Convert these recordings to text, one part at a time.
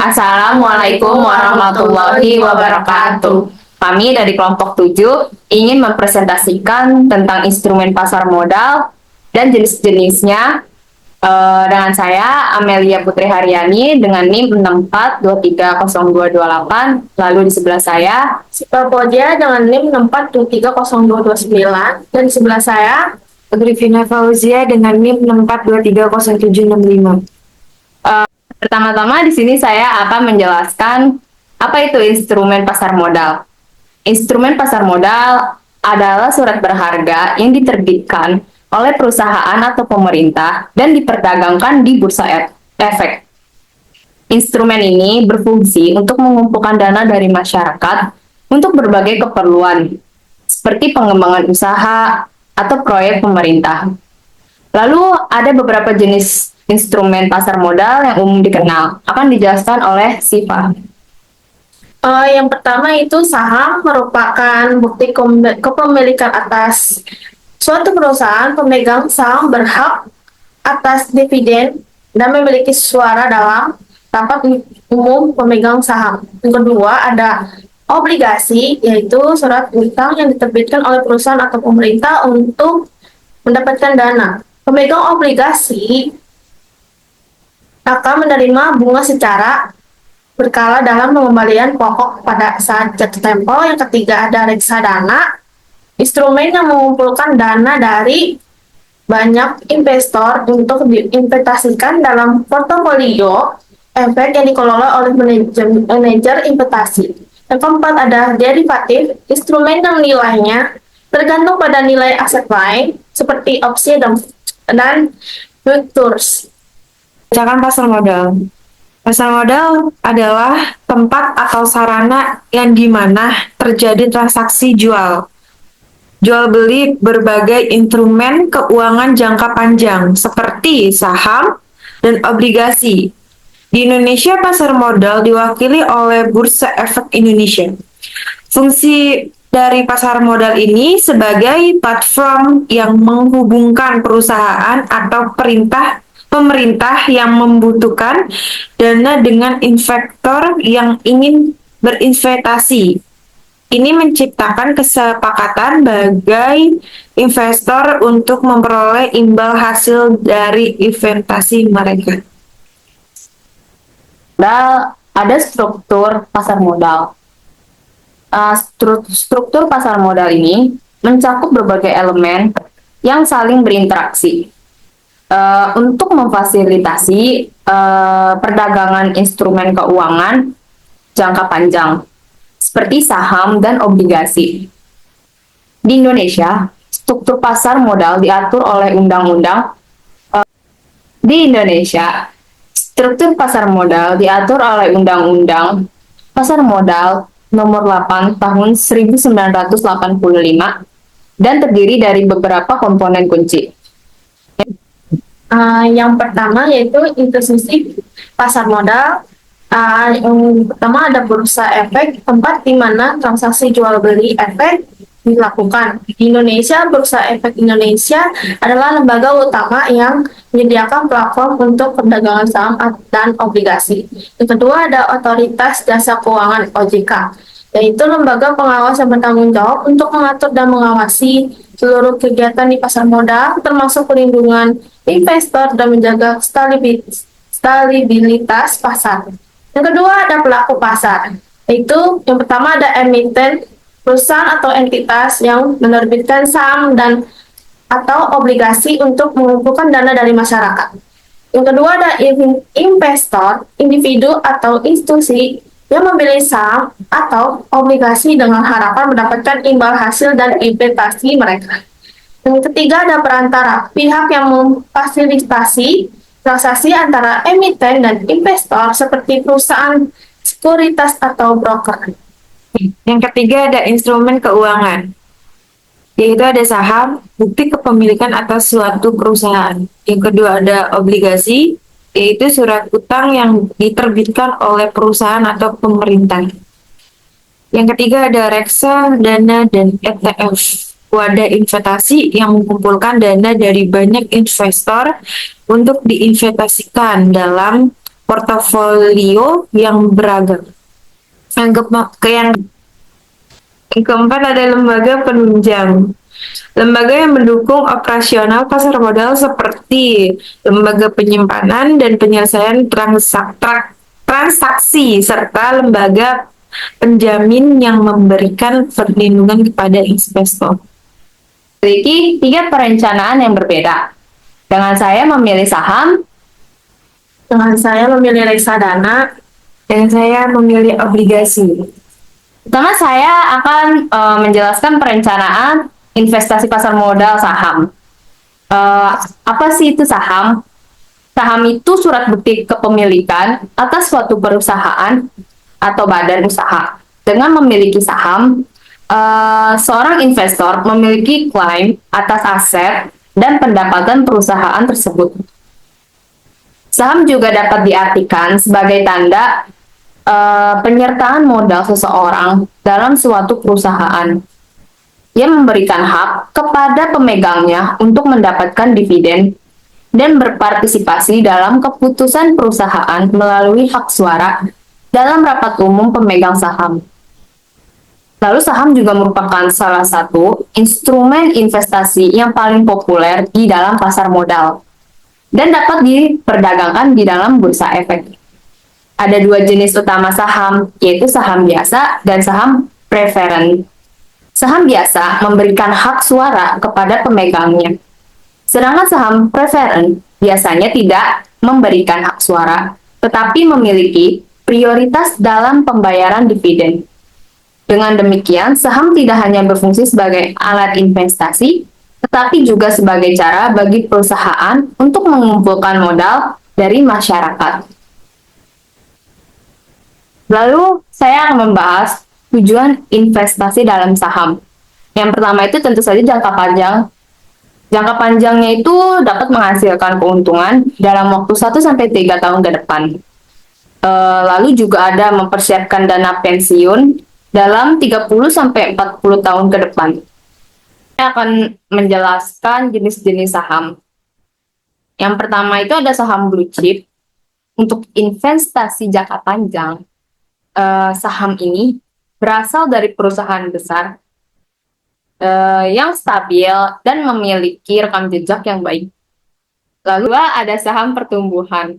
Assalamualaikum warahmatullahi wabarakatuh. Kami dari kelompok 7 ingin mempresentasikan tentang instrumen pasar modal dan jenis-jenisnya dengan saya Amelia Putri Haryani dengan NIM 64230228. Lalu di sebelah saya Sita Poja dengan NIM 64230229 dan di sebelah saya Grifina Fauzia dengan NIM 64230765. Pertama-tama di sini saya akan menjelaskan apa itu instrumen pasar modal. Instrumen pasar modal adalah surat berharga yang diterbitkan oleh perusahaan atau pemerintah dan diperdagangkan di bursa efek. Instrumen ini berfungsi untuk mengumpulkan dana dari masyarakat untuk berbagai keperluan, seperti pengembangan usaha atau proyek pemerintah. Lalu ada beberapa jenis instrumen pasar modal yang umum dikenal. Akan dijelaskan oleh Siva. yang pertama itu saham merupakan bukti kepemilikan atas suatu perusahaan. Pemegang saham berhak atas dividen dan memiliki suara dalam rapat umum pemegang saham. Yang kedua ada obligasi, yaitu surat utang yang diterbitkan oleh perusahaan atau pemerintah untuk mendapatkan dana. Pemegang obligasi akan menerima bunga secara berkala dalam pengembalian pokok pada saat jatuh tempo. Yang ketiga ada reksadana, instrumen yang mengumpulkan dana dari banyak investor untuk diinvestasikan dalam portofolio efek yang dikelola oleh manajer investasi. Yang keempat ada derivatif, instrumen yang nilainya tergantung pada nilai aset lain seperti opsi dan futures. Bacakan pasar modal. Pasar modal adalah tempat atau sarana yang dimana terjadi transaksi jual beli berbagai instrumen keuangan jangka panjang seperti saham dan obligasi. Di Indonesia, pasar modal diwakili oleh Bursa Efek Indonesia. Fungsi dari pasar modal ini sebagai platform yang menghubungkan perusahaan atau pemerintah yang membutuhkan dana dengan investor yang ingin berinvestasi. Ini menciptakan kesepakatan bagi investor untuk memperoleh imbal hasil dari investasi mereka. Ada struktur pasar modal. Struktur pasar modal ini mencakup berbagai elemen yang saling berinteraksi untuk memfasilitasi perdagangan instrumen keuangan jangka panjang seperti saham dan obligasi. Di Indonesia, struktur pasar modal diatur oleh undang-undang. Struktur pasar modal diatur oleh Undang-Undang Pasar Modal Nomor 8 Tahun 1985 dan terdiri dari beberapa komponen kunci. Yang pertama yaitu institusi pasar modal. Yang pertama ada bursa efek, tempat di mana transaksi jual beli efek dilakukan. Di Indonesia, Bursa Efek Indonesia adalah lembaga utama yang menyediakan platform untuk perdagangan saham dan obligasi. Yang kedua ada Otoritas Jasa Keuangan (OJK), yaitu lembaga pengawas yang bertanggung jawab untuk mengatur dan mengawasi seluruh kegiatan di pasar modal, termasuk perlindungan investor dan menjaga stabilitas pasar. Yang kedua ada pelaku pasar, yaitu yang pertama ada emiten, perusahaan atau entitas yang menerbitkan saham dan atau obligasi untuk mengumpulkan dana dari masyarakat. Yang kedua ada investor, individu atau institusi yang membeli saham atau obligasi dengan harapan mendapatkan imbal hasil dan investasi mereka. Yang ketiga ada perantara, pihak yang memfasilitasi transaksi antara emiten dan investor seperti perusahaan sekuritas atau broker. Yang ketiga ada instrumen keuangan, yaitu ada saham, bukti kepemilikan atas suatu perusahaan. Yang kedua ada obligasi, yaitu surat utang yang diterbitkan oleh perusahaan atau pemerintah. Yang ketiga ada reksadana dan ETF, wadah investasi yang mengumpulkan dana dari banyak investor untuk diinvestasikan dalam portofolio yang beragam. Yang keempat ada lembaga penunjang. Lembaga yang mendukung operasional pasar modal seperti lembaga penyimpanan dan penyelesaian transaksi serta lembaga penjamin yang memberikan perlindungan kepada investor. Memiliki tiga perencanaan yang berbeda. Dengan saya memilih saham, Dengan saya memilih reksadana, Dan saya memilih obligasi. pertama saya akan menjelaskan perencanaan investasi pasar modal saham. Apa sih itu saham? Saham itu surat bukti kepemilikan atas suatu perusahaan atau badan usaha. Dengan memiliki saham, seorang investor memiliki klaim atas aset dan pendapatan perusahaan tersebut. Saham juga dapat diartikan sebagai tanda penyertaan modal seseorang dalam suatu perusahaan yang memberikan hak kepada pemegangnya untuk mendapatkan dividen dan berpartisipasi dalam keputusan perusahaan melalui hak suara dalam rapat umum pemegang saham. Lalu saham juga merupakan salah satu instrumen investasi yang paling populer di dalam pasar modal dan dapat diperdagangkan di dalam bursa efek. Ada dua jenis utama saham, yaitu saham biasa dan saham preferen. Saham biasa memberikan hak suara kepada pemegangnya, sedangkan saham preferen biasanya tidak memberikan hak suara, tetapi memiliki prioritas dalam pembayaran dividen. Dengan demikian, saham tidak hanya berfungsi sebagai alat investasi, tetapi juga sebagai cara bagi perusahaan untuk mengumpulkan modal dari masyarakat. Lalu, saya akan membahas tujuan investasi dalam saham. Yang pertama itu tentu saja jangka panjang. Jangka panjangnya itu dapat menghasilkan keuntungan dalam waktu 1-3 tahun ke depan. Lalu juga ada mempersiapkan dana pensiun dalam 30-40 tahun ke depan. Saya akan menjelaskan jenis-jenis saham. Yang pertama itu ada saham blue chip. Untuk investasi jangka panjang, saham ini berasal dari perusahaan besar yang stabil dan memiliki rekam jejak yang baik. Lalu ada saham pertumbuhan.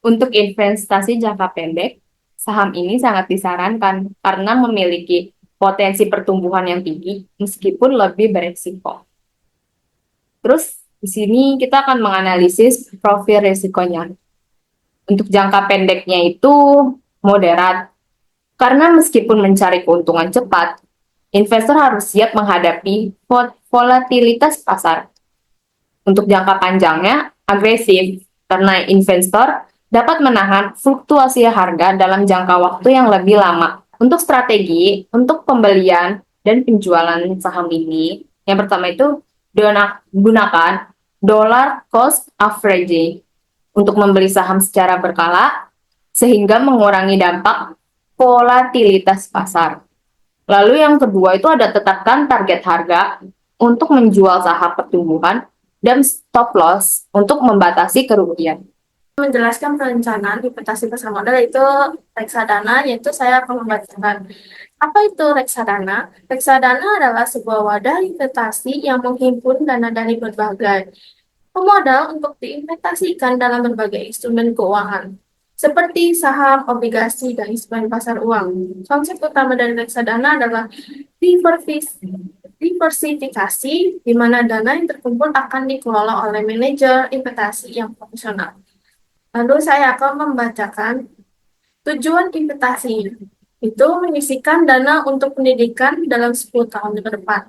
Untuk investasi jangka pendek, saham ini sangat disarankan karena memiliki potensi pertumbuhan yang tinggi meskipun lebih beresiko. Terus di sini kita akan menganalisis profil risikonya. Untuk jangka pendeknya itu moderat. Karena meskipun mencari keuntungan cepat, investor harus siap menghadapi volatilitas pasar. Untuk jangka panjangnya, agresif, karena investor dapat menahan fluktuasi harga dalam jangka waktu yang lebih lama. Untuk strategi, untuk pembelian dan penjualan saham ini, yang pertama itu gunakan dollar cost averaging untuk membeli saham secara berkala, sehingga mengurangi dampak volatilitas pasar. Lalu yang kedua itu ada tetapkan target harga untuk menjual saham pertumbuhan dan stop loss untuk membatasi kerugian. menjelaskan perencanaan investasi pasar modal yaitu reksadana, yaitu saya akan membacakan. Apa itu reksadana? Reksadana adalah sebuah wadah investasi yang menghimpun dana dari berbagai pemodal untuk diinvestasikan dalam berbagai instrumen keuangan, seperti saham, obligasi, dan instrumen pasar uang. Konsep utama dari reksadana adalah diversifikasi, di mana dana yang terkumpul akan dikelola oleh manajer investasi yang profesional. Lalu saya akan membacakan tujuan investasi, itu menyisihkan dana untuk pendidikan dalam 10 tahun ke depan.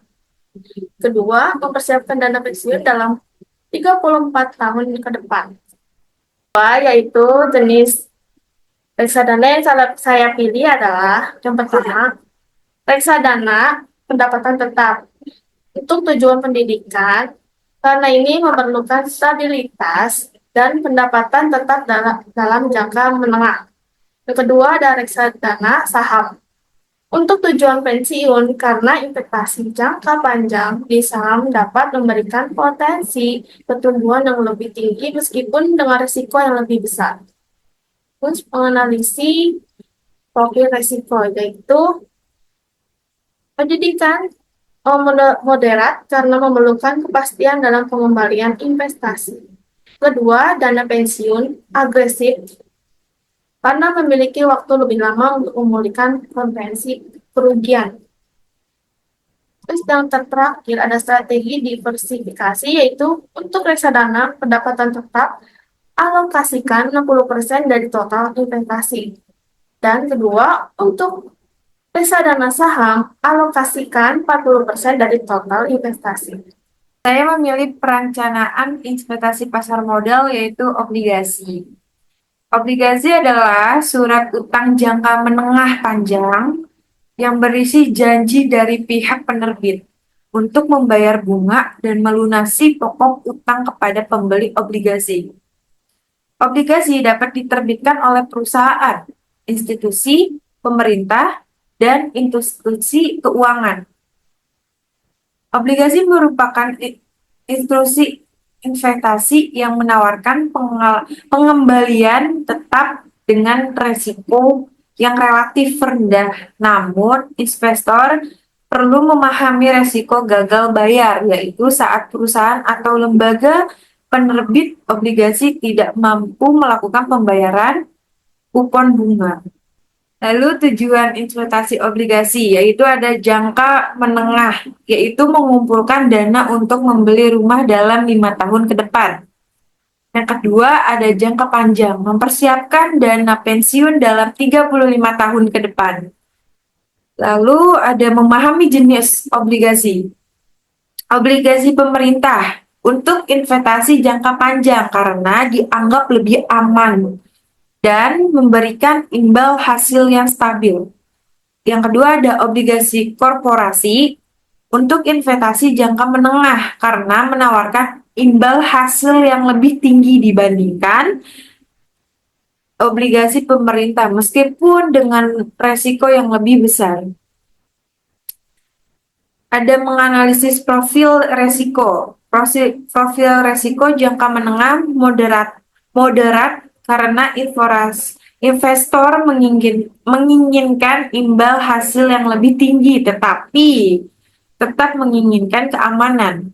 Kedua, mempersiapkan dana pensiun dalam 34 tahun ke depan. Yaitu jenis reksadana yang saya pilih adalah yang pertama, reksadana pendapatan tetap. Untuk tujuan pendidikan, karena ini memerlukan stabilitas dan pendapatan tetap dalam jangka menengah. Yang kedua ada reksadana saham. Untuk tujuan pensiun, karena investasi jangka panjang di saham dapat memberikan potensi pertumbuhan yang lebih tinggi meskipun dengan risiko yang lebih besar. Terus menganalisis profil resiko, yaitu pendidikan moderat karena memerlukan kepastian dalam pengembalian investasi. Kedua, dana pensiun agresif karena memiliki waktu lebih lama untuk memulihkan kompensasi kerugian. Terus yang terakhir ada strategi diversifikasi, yaitu untuk reksadana pendapatan tetap alokasikan 60% dari total investasi. Dan kedua, untuk reksadana saham alokasikan 40% dari total investasi. Saya memilih perencanaan investasi pasar modal yaitu obligasi. Obligasi adalah surat utang jangka menengah panjang yang berisi janji dari pihak penerbit untuk membayar bunga dan melunasi pokok utang kepada pembeli obligasi. Obligasi dapat diterbitkan oleh perusahaan, institusi, pemerintah, dan institusi keuangan. Obligasi merupakan instruksi investasi yang menawarkan pengembalian tetap dengan resiko yang relatif rendah. Namun, investor perlu memahami resiko gagal bayar, yaitu saat perusahaan atau lembaga penerbit obligasi tidak mampu melakukan pembayaran kupon bunga. Lalu tujuan investasi obligasi yaitu ada jangka menengah, yaitu mengumpulkan dana untuk membeli rumah dalam 5 tahun ke depan. Yang kedua ada jangka panjang, mempersiapkan dana pensiun dalam 35 tahun ke depan. Lalu ada memahami jenis obligasi. Obligasi pemerintah untuk investasi jangka panjang karena dianggap lebih aman dan memberikan imbal hasil yang stabil. Yang kedua ada obligasi korporasi untuk investasi jangka menengah karena menawarkan imbal hasil yang lebih tinggi dibandingkan obligasi pemerintah meskipun dengan resiko yang lebih besar. Ada menganalisis profil resiko. Profil resiko jangka menengah moderat karena investor menginginkan imbal hasil yang lebih tinggi, tetapi tetap menginginkan keamanan.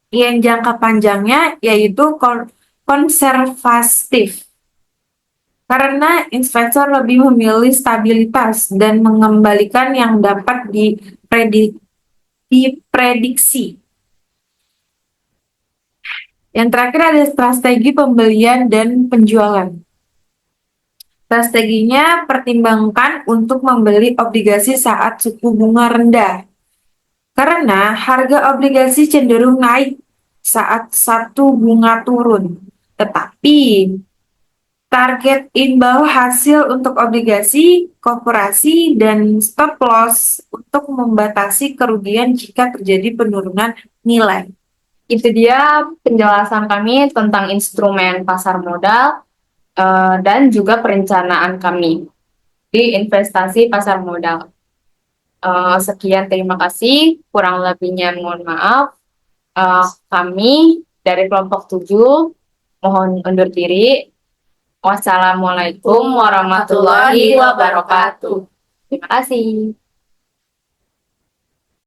Yang jangka panjangnya yaitu konservatif, karena investor lebih memilih stabilitas dan mengembalikan yang dapat diprediksi. Yang terakhir ada strategi pembelian dan penjualan. Strateginya pertimbangkan untuk membeli obligasi saat suku bunga rendah. Karena harga obligasi cenderung naik saat satu bunga turun. Tetapi target imbal hasil untuk obligasi, korporasi, dan stop loss untuk membatasi kerugian jika terjadi penurunan nilai. Itu dia penjelasan kami tentang instrumen pasar modal dan juga perencanaan kami di investasi pasar modal. Sekian, terima kasih. Kurang lebihnya mohon maaf. Kami dari kelompok 7 mohon undur diri. Wassalamualaikum warahmatullahi wabarakatuh. Terima kasih.